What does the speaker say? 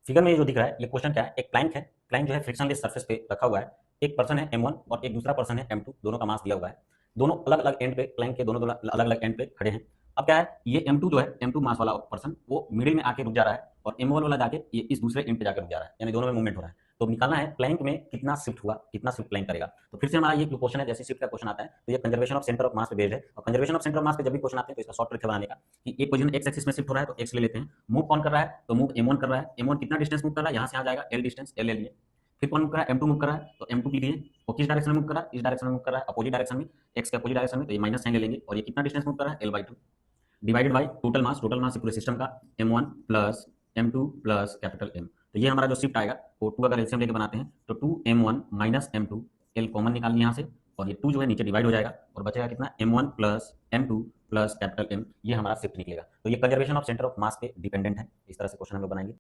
Figure में ये जो दिख रहा है ये क्वेश्चन क्या है, एक प्लैंक है, प्लैंक जो है फ्रिक्शनलेस सरफेस पे रखा हुआ है, एक पर्सन है m1 और एक दूसरा पर्सन है m2, दोनों का मास दिया हुआ है, दोनों अलग अलग एंड पे, प्लैंक के दोनों अलग अलग एंड पे खड़े हैं। अब क्या है, ये m2 जो है, m2 मास वाला पर्सन वो मिडिल में आके रुक जा रहा है और m1 वाला जाके ये इस दूसरे एंड पे जाकर रुक जा रहा है, यानी दोनों में मूवमेंट हो रहा है। तो निकालना है प्लैंक में कितना शिफ्ट हुआ, कितना शिफ्ट प्लैंक करेगा। तो फिर से हमारा ये क्वेश्चन है, जैसे शिफ्ट का क्वेश्चन आता है तो ये conservation of centre of mass पे बेस्ड है, और conservation of centre of mass पे जब भी क्वेश्चन आते हैं तो इसका शॉर्ट ट्रिक है बनाने का कि एक पोजीशन एक्स एक्सिस में शिफ्ट हो रहा है तो एक्स ले लेते हैं, मूव कौन कर रहा है तो मूव m1 कर रहा है, m1 कितना डिस्टेंस मूव कर रहा है, यहाँ से आ जाएगा l डिस्टेंस, l ले लिए। फिर कौन मूव कर रहा है, m2 मूव कर रहा है तो m2 के लिए वो किस डायरेक्शन में मूव कर रहा है, इस डायरेक्शन में मूव कर रहा है, अपोजिट डायरेक्शन में, x के अपोजिट डायरेक्शन में, तो ये माइनस साइन ले लेंगे। और ये कितना डिस्टेंस मूव कर रहा है, l/2 divided by total mass पूरे सिस्टम का m1 plus m2 plus capital M। तो ये हमारा जो शिफ्ट आएगा वो 2 अगर एलसीएम लेके बनाते हैं तो 2m1 minus m2, l common निकालनी यहाँ से, और ये 2 जो है नीचे डिवाइड हो जाएगा और बचेगा कितना, m1 plus m2 plus capital M। ये हमारा शिफ्ट निकलेगा। तो ये conservation of centre of mass पे डिपेंडेंट है। इस तरह से क्वेश्चन हम लोग बनाएंगे।